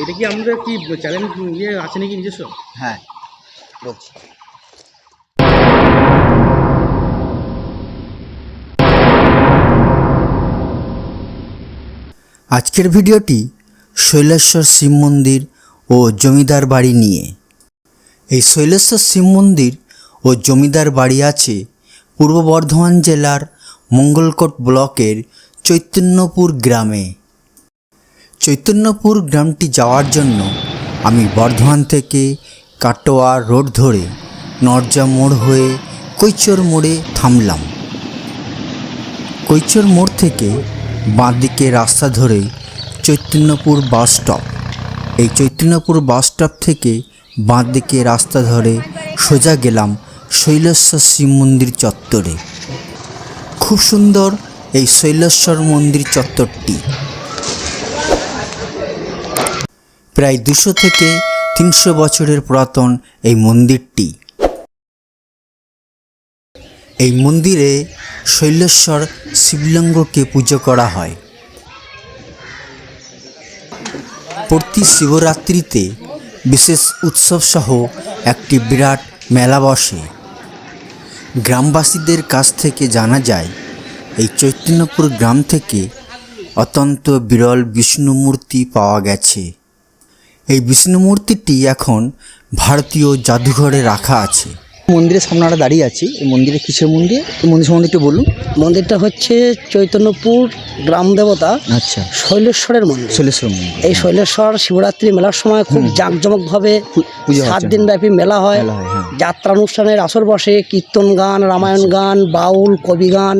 এটা কি আমাদের কি চ্যালেঞ্জ ইয়ে আছে নাকি নিজস্ব? হ্যাঁ বলছি। আজকের ভিডিওটি শৈলেশ্বর শিব মন্দির ও জমিদার বাড়ি নিয়ে। এই শৈলেশ্বর শিব মন্দির ও জমিদার বাড়ি আছে পূর্ব বর্ধমান জেলার মঙ্গলকোট ব্লকের চৈতন্যপুর গ্রামে। চৈতন্যপুর গ্রামটি যাওয়ার জন্য আমি বর্ধমান থেকে কাটোয়া রোড ধরে নরজা মোড় হয়ে কৈচর মোড়ে থামলাম। কৈচর মোড় থেকে বাঁদিকে রাস্তা ধরে চৈতন্যপুর বাস স্টপ। এই চৈতন্যপুর বাস স্টপ থেকে বাঁদিকে রাস্তা ধরে সোজা গেলাম শৈলেশ্বর শিব মন্দির চত্বরে। খুব সুন্দর এই শৈলেশ্বর মন্দির চত্বরটি। প্রায় 200 থেকে 300 বছরের পুরাতন এই মন্দিরটি। এই মন্দিরে শৈলেশ্বর শিবলিঙ্গকে পুজো করা হয়। প্রতি শিবরাত্রিতে বিশেষ উৎসব সহ একটি বিরাট মেলা বসে। গ্রামবাসীদের কাছ থেকে জানা যায় এই চৈতন্যপুর গ্রাম থেকে অত্যন্ত বিরল বিষ্ণু মূর্তি পাওয়া গেছে। এই বিষ্ণু মূর্তিটি এখন ভারতীয় জাদুঘরে রাখা আছে। মন্দিরের সামনে আমরা দাঁড়িয়ে আছি। এই মন্দিরে কিসের মন্দির? এই মন্দির সম্বন্ধে একটু বলুন। মন্দিরটা হচ্ছে চৈতন্যপুর গ্রাম দেবতা আচ্ছা, শৈলেশ্বরের মন্দির। শৈলেশ্বর মন্দির। এই শৈলেশ্বর শিবরাত্রি মেলার সময় খুব জাঁকজমকভাবে পুজো 7 দিন ব্যাপী মেলা হয়। যাত্রা অনুষ্ঠানের আসর বসে, কীর্তন গান, রামায়ণ গান, বাউল, কবি গান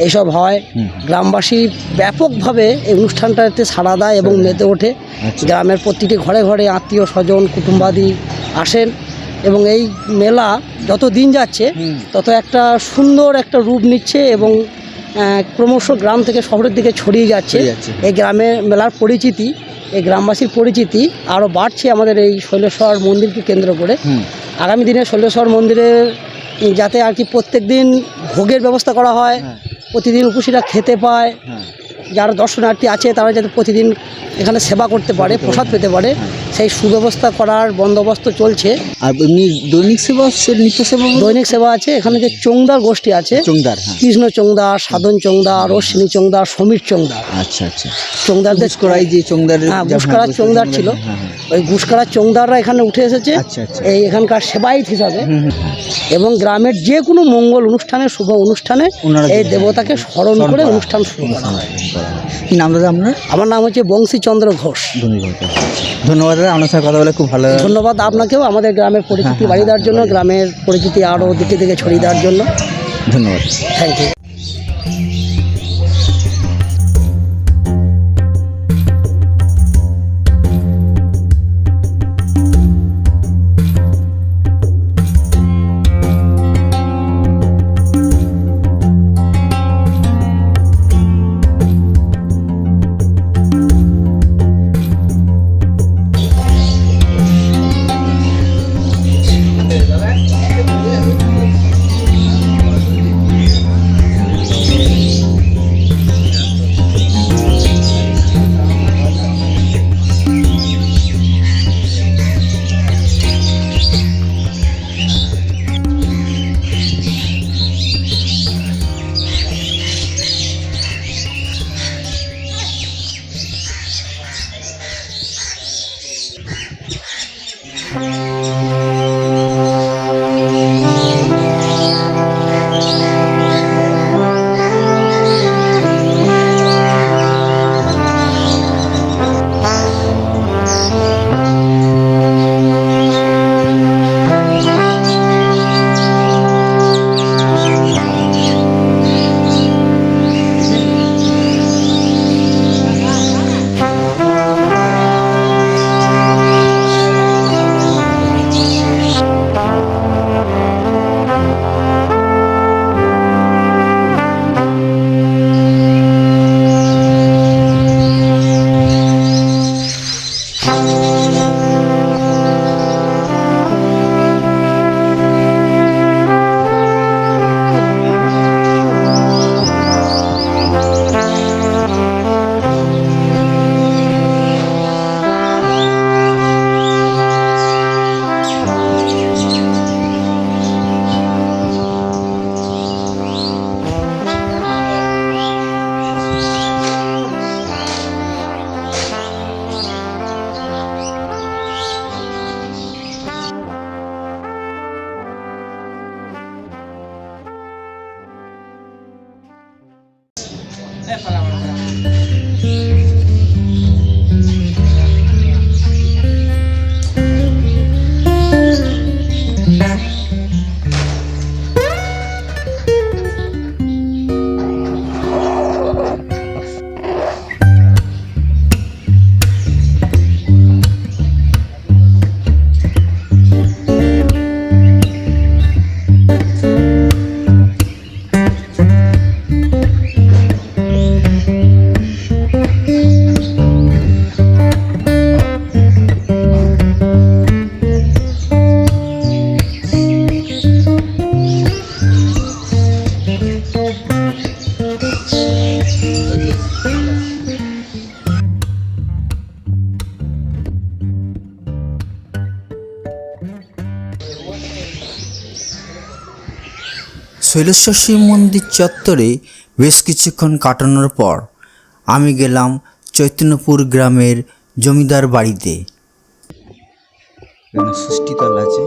এইসব হয়। গ্রামবাসী ব্যাপকভাবে এই অনুষ্ঠানটাতে সাড়া দেয় এবং মেতে ওঠে। গ্রামের প্রতিটি ঘরে ঘরে আত্মীয় স্বজন কুটুম্বাদি আসেন এবং এই মেলা যত দিন যাচ্ছে তত একটা সুন্দর একটা রূপ নিচ্ছে এবং ক্রমশ গ্রাম থেকে শহরের দিকে ছড়িয়ে যাচ্ছে। এই গ্রামের মেলার পরিচিতি, এই গ্রামবাসীর পরিচিতি আরও বাড়ছে আমাদের এই শৈলেশ্বর মন্দিরকে কেন্দ্র করে। আগামী দিনে শৈলেশ্বর মন্দিরে যাতে আর কি প্রত্যেক দিন ভোগের ব্যবস্থা করা হয়, প্রতিদিন উপসীরা খেতে পায়, যারা দর্শনার্থী আছে তারা যাতে প্রতিদিন এখানে সেবা করতে পারে, প্রসাদ পেতে পারে, সেই সুব্যবস্থা করার বন্দোবস্ত চলছে। আর এমনি দৈনিক সেবা, নিত্য সেবা? দৈনিক সেবা আছে। এখানে যে চোংদার গোষ্ঠী আছে, চোংদার, কৃষ্ণ চোংদার, সাধন চোংদার, অশ্বিনী চোংদার, সমীর চোংদার। আচ্ছা আচ্ছা। চোংদারদের করাই যে চোংদার, হ্যাঁ, ঘুষকাড়ার চোংদার ছিল। ওই ঘুষকাড়ার চোংদাররা এখানে উঠে এসেছে এই এখানকার সেবায়িত হিসাবে। এবং গ্রামের যে কোনো মঙ্গল অনুষ্ঠানে, শুভ অনুষ্ঠানে এই দেবতাকে স্মরণ করে অনুষ্ঠান শুরু করা হয়। কি নাম দাদা আপনার? আমার নাম হচ্ছে বংশীচন্দ্র ঘোষ। ধন্যবাদ দাদা, আপনার সাথে কথা বলে খুব ভালো। ধন্যবাদ আপনাকেও আমাদের গ্রামের পরিচিতি বাড়িয়ে দেওয়ার জন্য, গ্রামের পরিচিতি আরও দিকে দিকে ছড়িয়ে দেওয়ার জন্য ধন্যবাদ। Thank you. শৈলেশ্বর শিব মন্দির চত্বরে বেশ কিছুক্ষণ কাটানোর পর আমি গেলাম চৈতন্যপুর গ্রামের জমিদার বাড়িতে। ষষ্ঠীতলা আছে।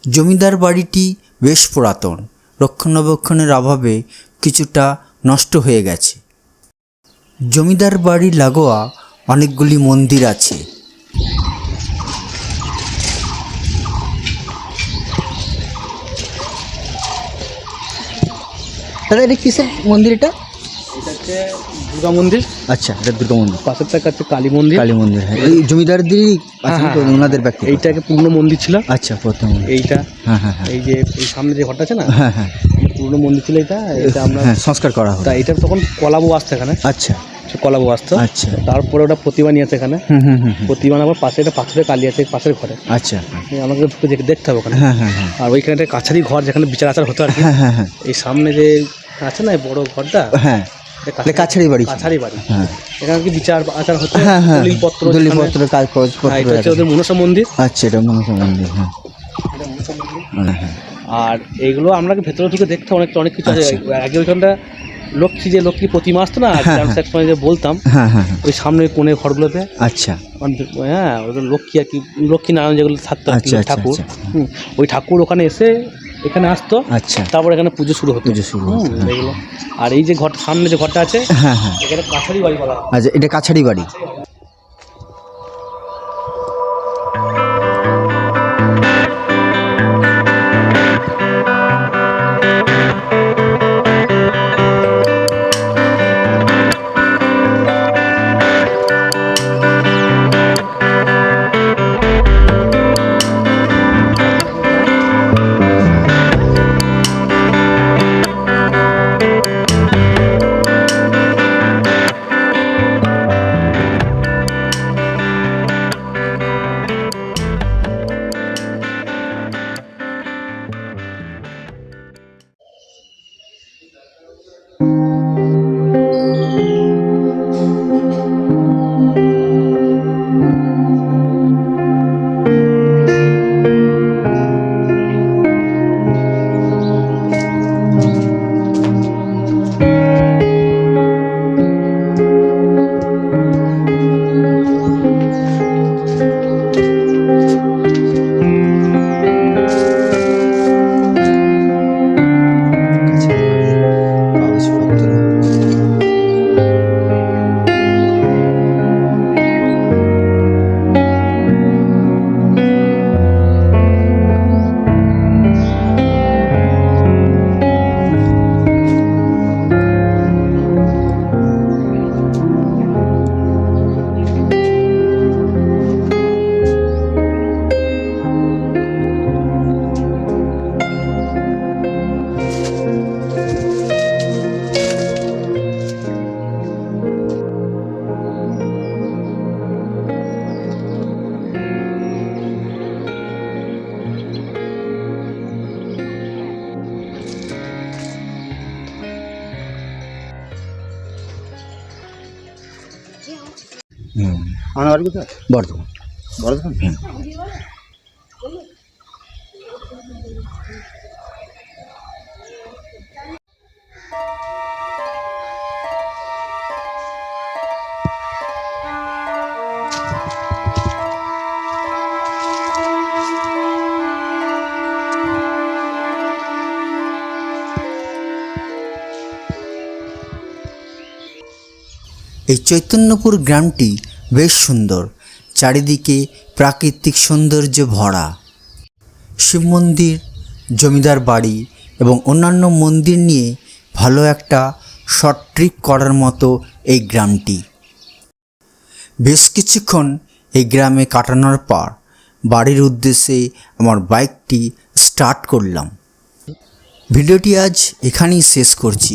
জমিদার বাড়িটি বেশ পুরাতন, রক্ষণাবেক্ষণের অভাবে কিছুটা নষ্ট হয়ে গেছে। জমিদার বাড়ি লাগোয়া অনেকগুলি মন্দির আছে। দাদা এটা কিসের মন্দির এটা? এটা হচ্ছে দুর্গা মন্দির। আচ্ছা, এটা দুর্গা মন্দির। পাশের থেকে আছে কালী মন্দির। কালী মন্দির, হ্যাঁ। এই জমিদারদেরই আছে তো, ওনাদের ব্যক্তি। এইটা আগে পুরনো মন্দির ছিল। আচ্ছা, প্রথম এইটা, হ্যাঁ হ্যাঁ হ্যাঁ এই যে এই সামনে যে ঘরটা আছে না, হ্যাঁ হ্যাঁ পুরনো মন্দির ছিল এটা। এটা আমরা হ্যাঁ সংস্কার করা হবে। তা এটা তখন কলাবু আসতো এখানে। আচ্ছা কলাবু আসতো। আচ্ছা। তারপরে ওটা প্রতিমা নিয়ে আছে এখানে। হুম হুম হুম। প্রতিমা আবার পাশে একটা পাথরের কালী আছে পাশের ঘরে। আচ্ছা আমাকে দেখতে হবে ওখানে। হ্যাঁ হ্যাঁ হ্যাঁ আর ওইখানে একটা কাছারি ঘর যেখানে বিচার আচার হতো আর কি। হ্যাঁ হ্যাঁ হ্যাঁ এই সামনে যে আছে না এই বড় ঘরটা, হ্যাঁ, কাছারি বাড়ি। কাছারি বাড়ি। হ্যাঁ, এখানে কি বিচার আচার হতো। হ্যাঁ হ্যাঁ, দলিলপত্র কাজ হ্যাঁ, এটা হচ্ছে ওদের মনসা মন্দির। আচ্ছা, এটা মনসা মন্দির। হ্যাঁ হ্যাঁ হ্যাঁ। আর এইগুলো আমরা ভেতরে ঢুকে দেখতে অনেক কিছু আছে। আচ্ছা। আগে ওইখানটা লক্ষ্মী প্রতিমা আসতো না, হ্যাঁ, ডান্স সময় যে বলতাম, হ্যাঁ হ্যাঁ ওই সামনে কোণে ঘরগুলোতে। আচ্ছা হ্যাঁ, ওদের লক্ষ্মী আর কি, লক্ষ্মী নারায়ণ যেগুলো থাকতো আর কি, আচ্ছা, আচ্ছা, ঠাকুর। আচ্ছা। ওই ঠাকুর ওখানে এসে এখানে আসতো। আচ্ছা, তারপর এখানে পুজো শুরু হতো। এগুলো। আর এই যে ঘর সামনে যে ঘরটা আছে, হ্যাঁ হ্যাঁ, এখানে কাছারি বাড়ি বলা হয়। আচ্ছা, এটা কাছারি বাড়ি। আমার বাড়ি কোথায়? বর্ধমান। বর্ধমান। হ্যাঁ। এই চৈতন্যপুর গ্রামটি বেশ সুন্দর, চারিদিকে প্রাকৃতিক সৌন্দর্য ভরা। শিব মন্দির, জমিদার বাড়ি এবং অন্যান্য মন্দির নিয়ে ভালো একটা শর্ট ট্রিপ করার মতো এই গ্রামটি। বেশ কিছুক্ষণ এই গ্রামে কাটানোর পর বাড়ির উদ্দেশ্যে আমার বাইকটি স্টার্ট করলাম। ভিডিওটি আজ এখানেই শেষ করছি।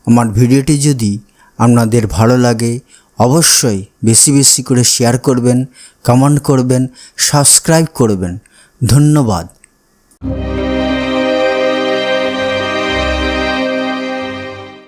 আমার ভিডিওটি যদি আপনাদের ভালো লাগে অবশ্যই বেশি বেশি করে শেয়ার করবেন, কমেন্ট করবেন, সাবস্ক্রাইব করবেন। ধন্যবাদ।